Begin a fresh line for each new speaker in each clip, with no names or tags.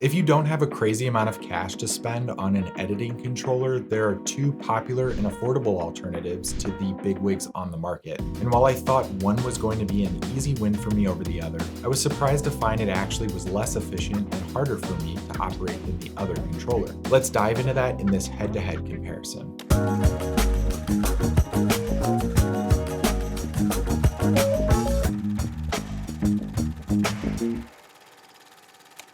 If you don't have a crazy amount of cash to spend on an editing controller, there are two popular and affordable alternatives to the bigwigs on the market. And while I thought one was going to be an easy win for me over the other, I was surprised to find it actually was less efficient and harder for me to operate than the other controller. Let's dive into that in this head-to-head comparison.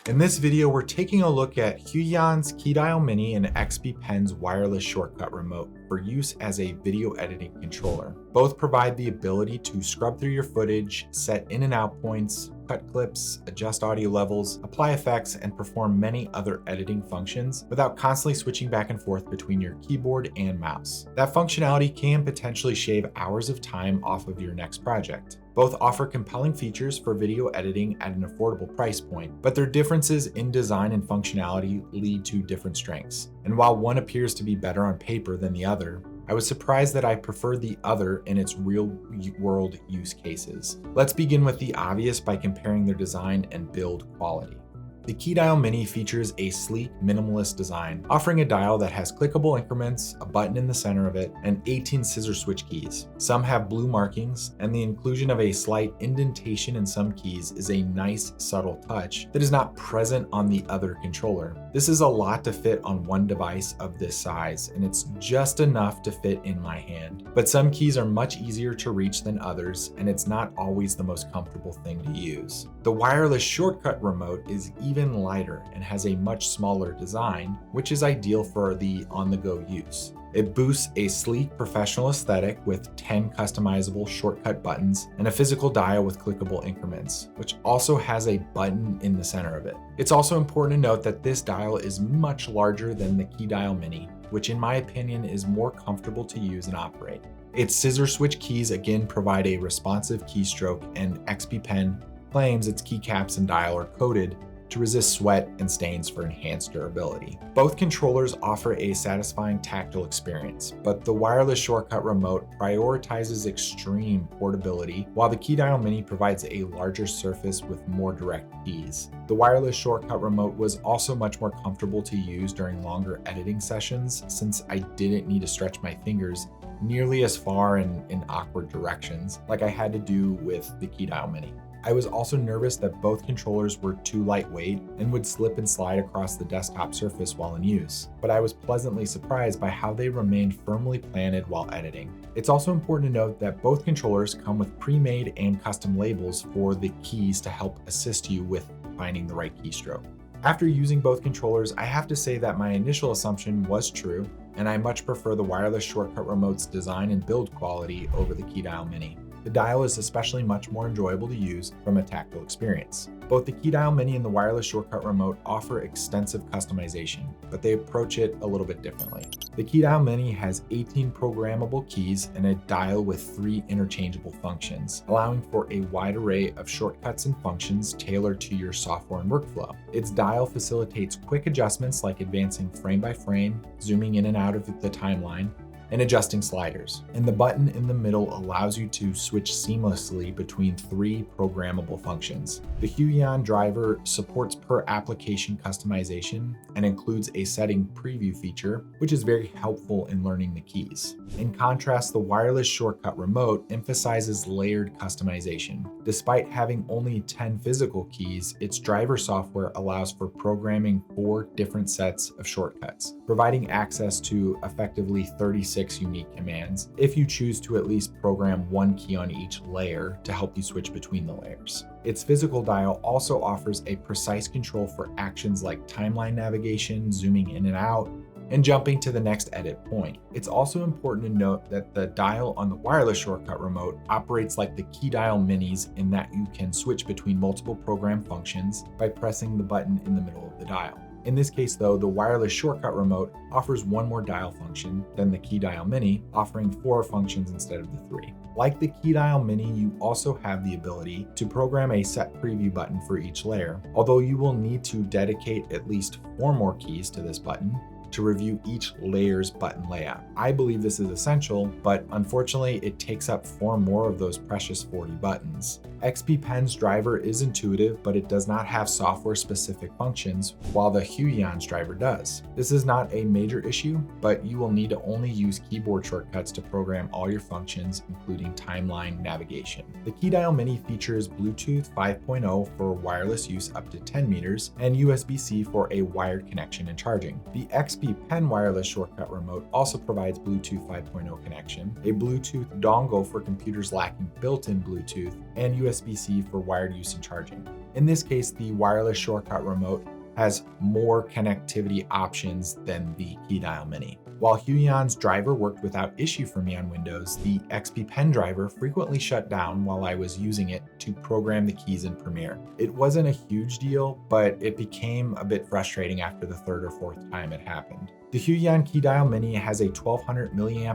In this video, we're taking a look at Huion's Keydial Mini and XP Pen's wireless shortcut remote for use as a video editing controller. Both provide the ability to scrub through your footage, set in and out points, cut clips, adjust audio levels, apply effects, and perform many other editing functions without constantly switching back and forth between your keyboard and mouse. That functionality can potentially shave hours of time off of your next project. Both offer compelling features for video editing at an affordable price point, but their differences in design and functionality lead to different strengths. And while one appears to be better on paper than the other, I was surprised that I preferred the other in its real-world use cases. Let's begin with the obvious by comparing their design and build quality. The Keydial Mini features a sleek, minimalist design, offering a dial that has clickable increments, a button in the center of it, and 18 scissor switch keys. Some have blue markings, and the inclusion of a slight indentation in some keys is a nice, subtle touch that is not present on the other controller. This is a lot to fit on one device of this size, and it's just enough to fit in my hand. But some keys are much easier to reach than others, and it's not always the most comfortable thing to use. The wireless shortcut remote is even lighter and has a much smaller design, which is ideal for the on-the-go use. It boasts a sleek professional aesthetic with 10 customizable shortcut buttons and a physical dial with clickable increments, which also has a button in the center of it. It's also important to note that this dial is much larger than the Keydial Mini, which in my opinion is more comfortable to use and operate. Its scissor switch keys again provide a responsive keystroke, and XP Pen claims its keycaps and dial are coated to resist sweat and stains for enhanced durability. Both controllers offer a satisfying tactile experience, but the wireless shortcut remote prioritizes extreme portability, while the Keydial Mini provides a larger surface with more direct keys. The wireless shortcut remote was also much more comfortable to use during longer editing sessions, since I didn't need to stretch my fingers nearly as far in awkward directions like I had to do with the Keydial Mini. I was also nervous that both controllers were too lightweight and would slip and slide across the desktop surface while in use, but I was pleasantly surprised by how they remained firmly planted while editing. It's also important to note that both controllers come with pre-made and custom labels for the keys to help assist you with finding the right keystroke. After using both controllers, I have to say that my initial assumption was true, and I much prefer the wireless shortcut remote's design and build quality over the Keydial Mini. The dial is especially much more enjoyable to use from a tactile experience. Both the Keydial Mini and the wireless shortcut remote offer extensive customization, but they approach it a little bit differently. The Keydial Mini has 18 programmable keys and a dial with 3 interchangeable functions, allowing for a wide array of shortcuts and functions tailored to your software and workflow. Its dial facilitates quick adjustments like advancing frame by frame, zooming in and out of the timeline, and adjusting sliders. And the button in the middle allows you to switch seamlessly between 3 programmable functions. The Huion driver supports per application customization and includes a setting preview feature, which is very helpful in learning the keys. In contrast, the wireless shortcut remote emphasizes layered customization. Despite having only 10 physical keys, its driver software allows for programming 4 different sets of shortcuts, providing access to effectively 36 unique commands if you choose to at least program 1 key on each layer to help you switch between the layers. Its physical dial also offers a precise control for actions like timeline navigation, zooming in and out, and jumping to the next edit point. It's also important to note that the dial on the wireless shortcut remote operates like the Keydial Minis in that you can switch between multiple program functions by pressing the button in the middle of the dial. In this case though, the wireless shortcut remote offers 1 more dial function than the Keydial Mini, offering 4 functions instead of the 3. Like the Keydial Mini, you also have the ability to program a set preview button for each layer. Although you will need to dedicate at least 4 more keys to this button, to review each layer's button layout. I believe this is essential, but unfortunately it takes up 4 more of those precious 40 buttons. XP Pen's driver is intuitive, but it does not have software-specific functions, while the Huion's driver does. This is not a major issue, but you will need to only use keyboard shortcuts to program all your functions, including timeline navigation. The Keydial Mini features Bluetooth 5.0 for wireless use up to 10 meters and USB-C for a wired connection and charging. The XP Pen wireless shortcut remote also provides Bluetooth 5.0 connection, a Bluetooth dongle for computers lacking built-in Bluetooth, and USB-C for wired use and charging. In this case, the wireless shortcut remote has more connectivity options than the Keydial Mini. While Huion's driver worked without issue for me on Windows, the XP Pen driver frequently shut down while I was using it to program the keys in Premiere. It wasn't a huge deal, but it became a bit frustrating after the 3rd or 4th time it happened. The Huion Keydial Mini has a 1200 mAh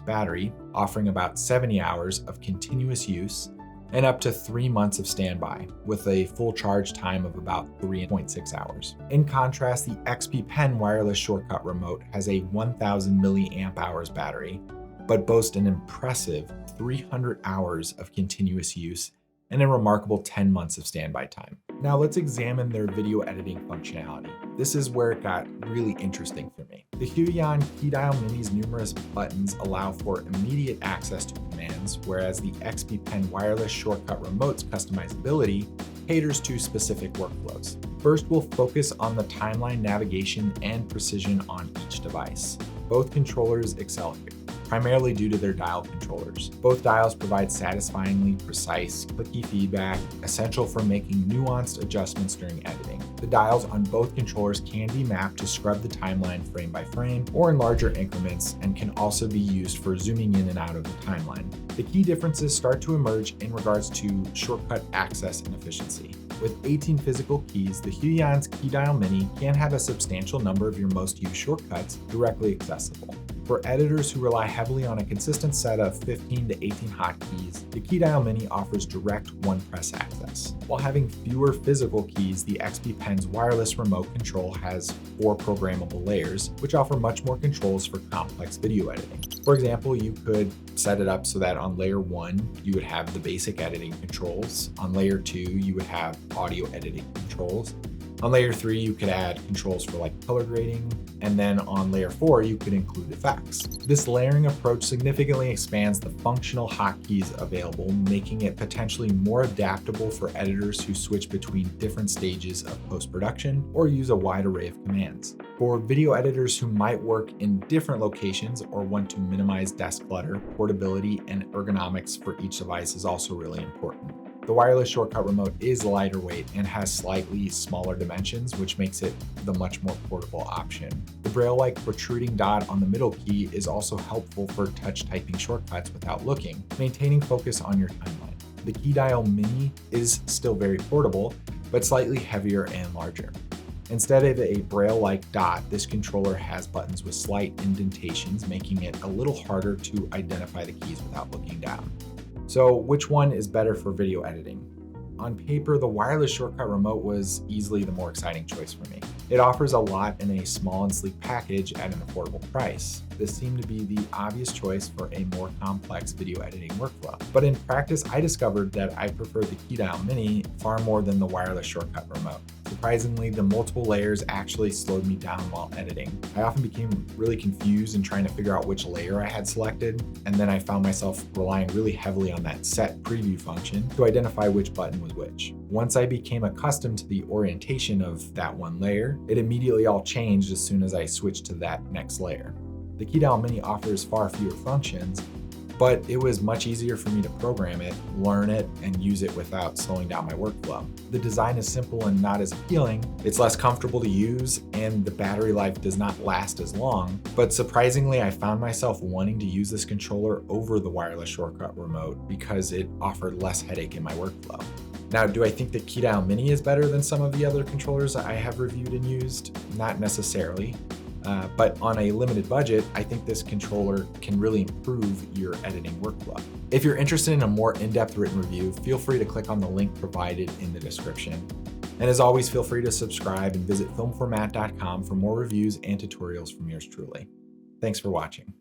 battery, offering about 70 hours of continuous use and up to 3 months of standby, with a full charge time of about 3.6 hours. In contrast, the XP Pen wireless shortcut remote has a 1000 mAh battery, but boasts an impressive 300 hours of continuous use and a remarkable 10 months of standby time. Now let's examine their video editing functionality. This is where it got really interesting for me. The Huion Keydial Mini's numerous buttons allow for immediate access to commands, whereas the XP Pen wireless shortcut remote's customizability caters to specific workflows. First, we'll focus on the timeline navigation and precision on each device. Both controllers excel here, primarily due to their dial controllers. Both dials provide satisfyingly precise, clicky feedback, essential for making nuanced adjustments during editing. The dials on both controllers can be mapped to scrub the timeline frame by frame or in larger increments, and can also be used for zooming in and out of the timeline. The key differences start to emerge in regards to shortcut access and efficiency. With 18 physical keys, the Huion's Keydial Mini can have a substantial number of your most used shortcuts directly accessible. For editors who rely heavily on a consistent set of 15 to 18 hotkeys, the Keydial Mini offers direct one-press access. While having fewer physical keys, the XP Pen's wireless remote control has 4 programmable layers, which offer much more controls for complex video editing. For example, you could set it up so that on layer 1, you would have the basic editing controls. On layer 2, you would have audio editing controls. On layer 3, you could add controls for like color grading, and then on layer 4, you could include effects. This layering approach significantly expands the functional hotkeys available, making it potentially more adaptable for editors who switch between different stages of post-production or use a wide array of commands. For video editors who might work in different locations or want to minimize desk clutter, portability and ergonomics for each device is also really important. The wireless shortcut remote is lighter weight and has slightly smaller dimensions, which makes it the much more portable option. The Braille-like protruding dot on the middle key is also helpful for touch typing shortcuts without looking, maintaining focus on your timeline. The Keydial Mini is still very portable, but slightly heavier and larger. Instead of a Braille-like dot, this controller has buttons with slight indentations, making it a little harder to identify the keys without looking down. So which one is better for video editing? On paper, the wireless shortcut remote was easily the more exciting choice for me. It offers a lot in a small and sleek package at an affordable price. This seemed to be the obvious choice for a more complex video editing workflow. But in practice, I discovered that I preferred the Keydial Mini far more than the wireless shortcut remote. Surprisingly, the multiple layers actually slowed me down while editing. I often became really confused in trying to figure out which layer I had selected, and then I found myself relying really heavily on that set preview function to identify which button was which. Once I became accustomed to the orientation of that one layer, it immediately all changed as soon as I switched to that next layer. The Keydial Mini offers far fewer functions, but it was much easier for me to program it, learn it, and use it without slowing down my workflow. The design is simple and not as appealing, it's less comfortable to use, and the battery life does not last as long, but surprisingly, I found myself wanting to use this controller over the wireless shortcut remote because it offered less headache in my workflow. Now, do I think the Keydial Mini is better than some of the other controllers I have reviewed and used? Not necessarily. But on a limited budget, I think this controller can really improve your editing workflow. If you're interested in a more in-depth written review, feel free to click on the link provided in the description. And as always, feel free to subscribe and visit filmformat.com for more reviews and tutorials from yours truly. Thanks for watching.